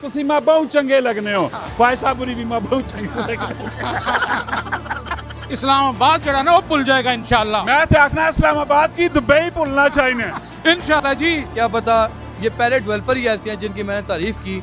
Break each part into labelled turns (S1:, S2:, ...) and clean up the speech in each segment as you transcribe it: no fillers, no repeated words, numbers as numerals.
S1: ਤੁਸੀਂ ਮਾਂ ਬਹੁਤ ਚੰਗੇ ਲੱਗਨੇ ਹੋ ਭਾਈ ਸਾਹਿਬੁਰੀ ਵੀ ਮਾਂ ਬਹੁਤ ਚੰਗੇ ਲੱਗਨੇ
S2: इस्लामाबाद जड़ा ना वो भूल जाएगा इंशाल्लाह।
S1: मैं तो आखना इस्लामाबाद की दुबई भूलना चाहिए
S2: इंशाल्लाह जी।
S3: क्या पता ये पहले डेवलपर ही ऐसे हैं जिनकी मैंने तारीफ की।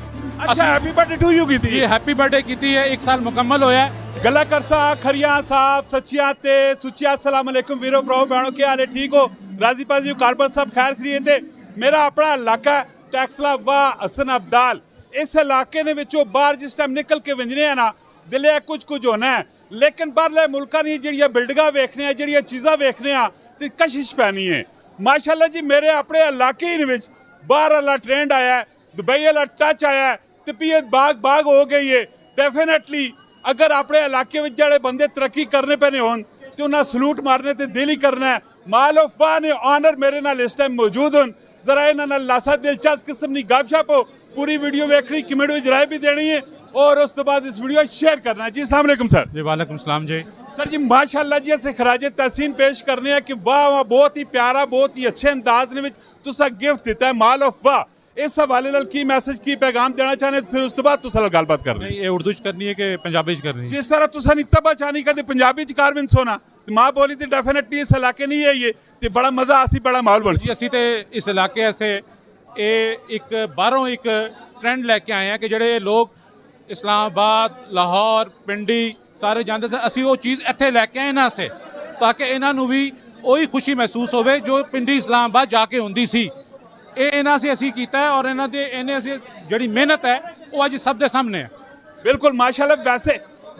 S1: अच्छा हैप्पी बर्थडे टू यू की थी
S2: ये हैप्पी बर्थडे की थी है 1 साल मुकम्मल होया है।
S1: गला करसा खरिया साहब सचिया ते सुचिया अस्सलाम वालेकुम वीरो भ्राओ भैनों क्या हाल है ठीक हो राजी पाजी कारबर सब खैर खरीए थे मेरा अपना इलाका टैक्सला वाह हसन अब्दाल इस इलाके ने विचों बाहर जिस टाइम निकल के वंजने हैं ना दिले कुछ होना है लेकिन बाहरले मुल्कां दी जिहड़ियां बिल्डिंगां वेखने आ जिहड़ियां चीज़ां वेखने आ ते कशिश पैनी है माशाअल्लाह जी मेरे अपने इलाके ही विच बाहर वाला ट्रेंड आया है दुबई वाला टच आया है ते पीए बाग हो गई है डेफिनेटली अगर अपने इलाके में जिहड़े बंदे तरक्की करने पैने होन ते उन्हां सलूट मारने ते दिल ही करना है माल ऑफ वाह ने ऑनर मेरे नाल इस टाइम मौजूद होन जरा इन्हां नाल लासा दिलचस्प किस्म दी गपशप हो पूरी वीडियो वेखनी कमेंट विच राय भी देनी है और उस तो बाद इस वीडियो शेयर करना है जी अस्सलाम वालेकुम सर
S2: जी वालेकुम सलाम जी।
S1: सर जी माशाअल्लाह जी ऐसे खराजे तहसीन पेश करने हैं कि वाह वाह बहुत ही प्यारा बहुत ही अच्छे अंदाज ने तुसा गिफ्ट दिता है माल ऑफ वाह इस हवाले नाल की मैसेज की पैगाम देना चाहने फिर उस तो बाद तुसा नाल गलबात करनी
S2: नहीं ये उर्दू च करनी है कि पंजाबी च करनी है।
S1: जिस तरह तुसा नहीं तबा चाहनी कदे पंजाबी च कारविन सोना मां बोली तो डेफिनेटली इस इलाके नहीं है ये ते बड़ा मजा आसी बड़ा माहौल बन
S2: जी ਅਸੀਂ ਤੇ ਇਸ ਇਲਾਕੇ ਐਸੇ ਇਹ ਇੱਕ ਬਾਹਰੋਂ ਇੱਕ ਟ੍ਰੈਂਡ ਲੈ ਕੇ ਆਏ ਆ ਕਿ ਜਿਹੜੇ ਲੋਕ ਇਸਲਾਮਾਬਾਦ ਲਾਹੌਰ ਪਿੰਡੀ ਸਾਰੇ ਜਾਂਦੇ ਸੀ ਅਸੀਂ ਉਹ ਚੀਜ਼ ਇੱਥੇ ਲੈ ਕੇ ਆਏ ਨਾ ਸੇ ਤਾਂ ਕਿ ਇਹਨਾਂ ਨੂੰ ਵੀ ਉਹੀ ਖੁਸ਼ੀ ਮਹਿਸੂਸ ਹੋਵੇ ਜੋ ਪਿੰਡੀ ਇਸਲਾਮਾਬਾਦ ਜਾ ਕੇ ਹੁੰਦੀ ਸੀ ਇਹ ਇਹਨਾਂ ਸੇ ਅਸੀਂ ਕੀਤਾ ਹੈ ਔਰ ਇਹਨਾਂ ਦੇ ਇਹਨੇ ਅਸੀਂ ਜਿਹੜੀ ਮਿਹਨਤ ਹੈ ਉਹ ਅੱਜ ਸਭ ਦੇ ਸਾਹਮਣੇ ਹੈ।
S1: बिल्कुल माशाअल्लाह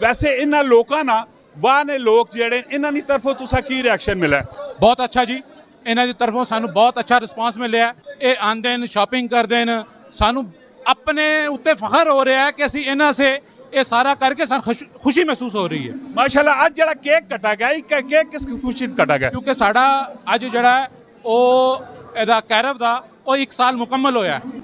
S1: वैसे इन्हां लोकां ना वाह ने लोग जेड़े इन्हां दी तरफों तुसा की रिएक्शन मिला
S2: ਬਹੁਤ ਅੱਛਾ ਜੀ ਇਹਨਾਂ ਦੀ ਤਰਫੋਂ ਸਾਨੂੰ ਬਹੁਤ ਅੱਛਾ ਰਿਸਪਾਂਸ ਮਿਲਿਆ ਇਹ ਆਂਦੇ ਨੇ ਸ਼ਾਪਿੰਗ ਕਰਦੇ ਨੇ ਸਾਨੂੰ ਆਪਣੇ ਉੱਤੇ ਫਖਰ ਹੋ ਰਿਹਾ ਹੈ ਕਿ ਅਸੀਂ ਇਹਨਾਂ ਸੇ ਇਹ ਸਾਰਾ ਕਰਕੇ ਸਾਨੂੰ ਖੁਸ਼ੀ ਮਹਿਸੂਸ ਹੋ ਰਹੀ ਹੈ
S1: माशाअल्लाह आज जड़ा केक कटा गया ये केक किस खुशी से कटा गया
S2: ਕਿਉਂਕਿ ਸਾਡਾ ਅੱਜ ਜਿਹੜਾ ਹੈ ਉਹ ਇਹਦਾ ਕੈਰਵ ਦਾ ਉਹ 1 ਸਾਲ ਮੁਕੰਮਲ ਹੋਇਆ ਹੈ।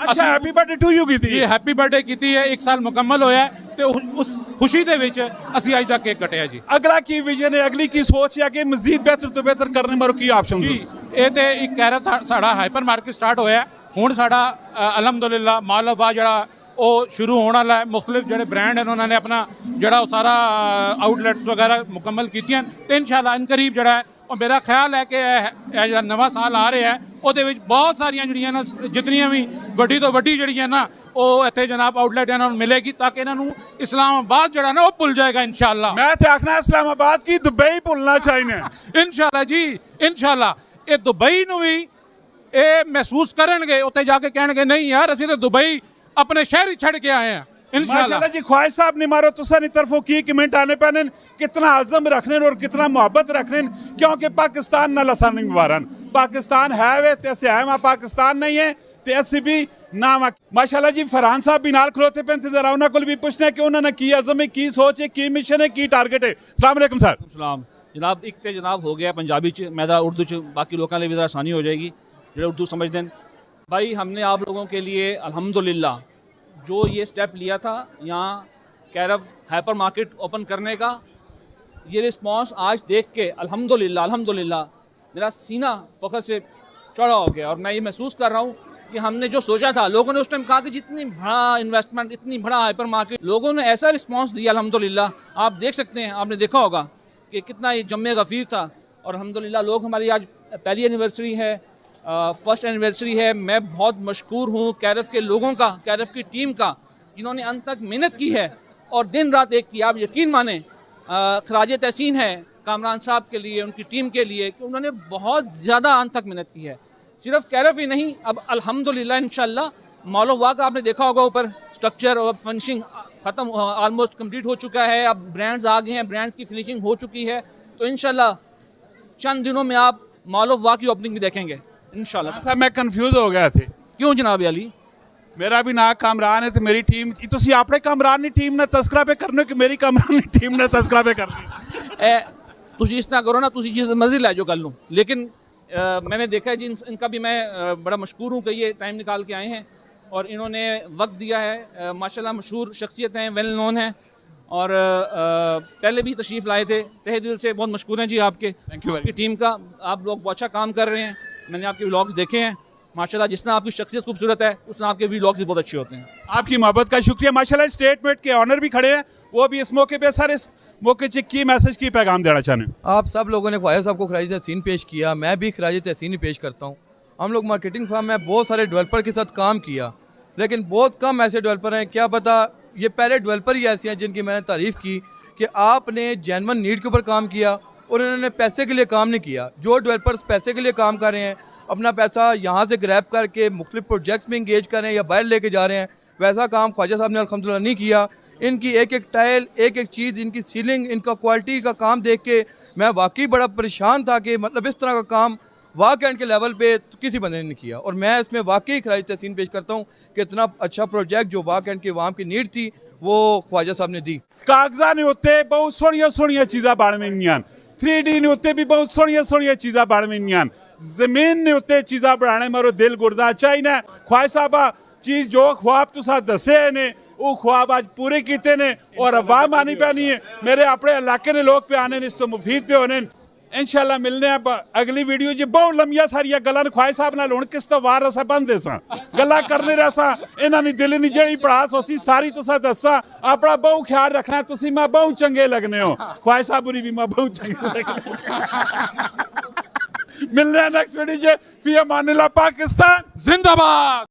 S1: अच्छा हैप्पी बर्थडे टू यू की थी
S2: ਇਹ ਹੈਪੀ ਬਰਥਡੇ ਕੀਤੀ ਹੈ 1 ਸਾਲ ਮੁਕੰਮਲ ਹੋਇਆ ਹੈ ਤੇ ਉਸ ਖੁਸ਼ੀ ਦੇ ਵਿੱਚ ਅਸੀਂ ਅੱਜ ਦਾ ਕੇਕ ਕੱਟਿਆ ਜੀ।
S1: अगला की विजन है अगली की सोच है कि मजीद बेहतर तो बेहतर करने मारो की ऑप्शन
S2: ਜੀ ਇਹ ਤੇ ਇੱਕ ਕੈਰਵ ਸਾਡਾ ਹਾਈਪਰ ਮਾਰਕੀਟ ਸਟਾਰਟ ਹੋਇਆ ਹੁਣ ਸਾਡਾ ਅਲਹਮਦੁਲਿਲਾ ਮਾਲ ਆਫ ਜਿਹੜਾ ਉਹ ਸ਼ੁਰੂ ਹੋਣ ਵਾਲਾ ਹੈ ਮੁxtਲਿਫ ਜਿਹੜੇ ਬ੍ਰਾਂਡ ਹਨ ਉਹਨਾਂ ਨੇ ਆਪਣਾ ਜਿਹੜਾ ਉਹ ਸਾਰਾ ਆਊਟਲੈਟਸ ਵਗੈਰਾ ਮੁਕੰਮਲ ਕੀਤੀਆਂ ਤੇ ਇਨਸ਼ਾਅੱਲਾ ਇਨ ਕਰੀਬ ਜਿਹੜਾ ਹੈ ਉਹ ਮੇਰਾ ਖਿਆਲ ਹੈ ਕਿ ਇਹ ਜਿਹੜਾ ਨਵਾਂ ਸਾਲ ਆ ਰਿਹਾ ਹੈ ਉਹਦੇ ਵਿੱਚ ਬਹੁਤ ਸਾਰੀਆਂ ਜਿਹੜੀਆਂ ਨਾ ਜਿਤਨੀਆਂ ਵੀ ਵੱਡੀ ਤੋਂ ਵੱਡੀ ਜਿਹੜੀਆਂ ਨਾ ਉਹ ਇੱਥੇ ਜਨਾਬ ਆਊਟਲੈਟ ਇਹਨਾਂ ਨੂੰ ਮਿਲੇਗੀ ਤਾਂ ਕਿ ਇਹਨਾਂ ਨੂੰ ਇਸਲਾਮਾਬਾਦ ਜਿਹੜਾ ਨਾ ਉਹ ਭੁੱਲ ਜਾਏਗਾ इंशाल्लाह।
S1: मैं तो आखना इस्लामाबाद की दुबई भूलना चाहिए
S2: इंशाल्लाह जी इंशाल्लाह ਇਹ ਦੁਬਈ ਨੂੰ ਵੀ ਇਹ ਮਹਿਸੂਸ ਕਰਨਗੇ ਉੱਥੇ ਜਾ ਕੇ ਕਹਿਣਗੇ ਨਹੀਂ ਯਾਰ ਅਸੀਂ ਤਾਂ ਦੁਬਈ ਆਪਣੇ ਸ਼ਹਿਰ ਹੀ ਛੱਡ ਕੇ ਆਏ ਹਾਂ इंशाल्लाह।
S1: माशाअल्लाह जी ख्वाहिश साहब ने मारो तुसा नी तरफों की कमेंट आने पैने कितना आजम रखने और कितना मोहब्बत रखने क्योंकि पाकिस्तान नाल असां नहीं मारन पाकिस्तान है वे ते असीं है पाकिस्तान नहीं है ते असीं भी ना माशाअल्लाह जी फरहान साहब भी नाल खलोते पे जरा उन्हां कोल भी पुछना कि उन्होंने की अज़म है की सोच है की मिशन है की टारगेट है। अस्सलाम वालेकुम सर।
S4: सलाम जनाब एक तो जनाब हो गया पंजाबी च मैं उर्दू च बाकी लोगों के लिए भी ज़रा आसानी हो जाएगी जो उर्दू समझते हैं। भाई हमने आप लोगों के लिए अल्हम्दुलिल्लाह जो ये स्टेप लिया था यहाँ कैरव हाइपर मार्केट ओपन करने का ये रिस्पांस आज देख के अल्हम्दुलिल्लाह मेरा सीना फ़ख्र से चढ़ा हो गया और मैं ये महसूस कर रहा हूँ कि हमने जो सोचा था लोगों ने उस टाइम कहा कि जितनी बड़ा इन्वेस्टमेंट इतनी बड़ा हाइपर मार्केट लोगों ने ऐसा रिस्पांस दिया अल्हम्दुलिल्लाह आप देख सकते हैं आपने देखा होगा कि कितना ये जम्मे गफ़ीर था और अल्हम्दुलिल्लाह लोग हमारी आज पहली एनिवर्सरी है फर्स्ट एनिवर्सरी है। मैं बहुत मशकूर हूँ कैरव के लोगों का कैरव की टीम का जिन्होंने अंत तक मेहनत की है और दिन रात एक की आप यकीन माने खराज तहसीन है कामरान साहब के लिए उनकी टीम के लिए कि उन्होंने बहुत ज़्यादा अंत तक मेहनत की है सिर्फ कैरव ही नहीं अब अल्हम्दुलिल्लाह इंशाअल्लाह मॉल ऑफ वाह का आपने देखा होगा ऊपर स्ट्रक्चर और फिनिशिंग ख़त्म ऑलमोस्ट कंप्लीट हो चुका है अब ब्रांड्स आ गए हैं ब्रांड्स की फिनिशिंग हो चुकी है तो इंशाअल्लाह चंद दिनों में आप मॉल ऑफ वाह की ओपनिंग भी देखेंगे इंशाअल्लाह।
S1: सर मैं कंफ्यूज हो गया थे
S4: क्यों जनाब अली
S1: मेरा भी ना कामरान है तो मेरी टीम तुसी अपने कामरान नी टीम ने तस्करा पे करने कि मेरी कामरान नी टीम ने तस्करा पे करनी
S4: तुसी इस तरह करो ना तुसी जिस मर्जी लै जाओ कर लूँ लेकिन मैंने देखा है जी इनका भी मैं बड़ा मशकूर हूँ कि ये टाइम निकाल के आए हैं और इन्होंने वक्त दिया है माशाल्लाह मशहूर शख्सियत हैं वेल नोन हैं और पहले भी तशरीफ़ लाए थे तहे दिल से बहुत मशकूर हैं जी आपके
S1: थैंक यू
S4: आपकी टीम का आप लोग बहुत अच्छा काम कर रहे हैं मैंने आपके व्लॉग्स देखे हैं माशाल्लाह जिसना आपकी शख्सियत खूबसूरत है उसना आपके व्लॉग्स भी बहुत अच्छे होते हैं।
S1: आपकी मोहब्बत का शुक्रिया। माशाल्लाह स्टेटमेंट के ऑनर भी खड़े हैं, वो भी इस मौके पे सर इस मौके से की मैसेज की पैगाम देना चाहते हैं।
S3: आप सब लोगों ने ख्वाजा साहब को खराज तहसीन पेश किया, मैं भी खराज तहसीन ही पेश करता हूँ। हम लोग मार्केटिंग फर्म में बहुत सारे डेवलपर के साथ काम किया, लेकिन बहुत कम ऐसे डेवलपर हैं, क्या पता ये पहले डेवलपर ही ऐसे हैं जिनकी मैंने तारीफ़ की कि आपने जेन्युइन नीड के ऊपर काम किया और इन्होंने पैसे के लिए काम नहीं किया। जो डेवलपर्स पैसे के लिए काम कर रहे हैं, अपना पैसा यहाँ से ग्रैब करके मुख्तलिफ प्रोजेक्ट्स में इंगेज कर रहे हैं या बाहर लेके जा रहे हैं, वैसा काम ख्वाजा साहब ने अल्हम्दुलिल्लाह नहीं किया। इनकी एक एक टाइल, एक एक चीज़, इनकी सीलिंग, इनका क्वालिटी का काम देख के मैं वाकई बड़ा परेशान था कि मतलब इस तरह का काम वाक एंड के लेवल पे तो किसी बंदे ने नहीं किया। और मैं इसमें वाकई खराज तहसीन पेश करता हूँ कि इतना अच्छा प्रोजेक्ट जो वाक एंड के वाम की नीड थी वो ख्वाजा साहब ने दी।
S1: कागजा ने उत्ते बहुत सोहनिया सोहनिया चीज़ां बन 3D ने उत्ते भी बहुत सोहनिया सोहनिया चीज़ां बन जमीन ने उत्ते चीज़ां बनाने मारो दिल गुरदा चाहिए। ख्वाजा साहबा चीज़ जो ख्वाब तुसा दसे ने वो ख्वाब आज पूरे किए ने और अवाम आनी पैनी है। मेरे अपने इलाके ने लोग पे आने ने इस तो मुफीद पे होने। इंशाल्लाह मिलने अगली वीडियो जी। बहुत लंबिया सारिया गल्लां ख्वाजा साहब नाल हुण किस तो वार असां बंदे सां गल्लां करने रहा इन्हां दी दिल नी जेही पड़ास होसी सारी तुसां दस्सा। अपना बहुत ख्याल रखना, तुसीं मैं बहुत चंगे लगने हो। ख्वाजा साहब बुरी भी मैं बहुत चंगे लगने। मिलने नेक्स्ट वीडियो च। फी अमानिल्लाह। पाकिस्तान
S2: जिंदाबाद।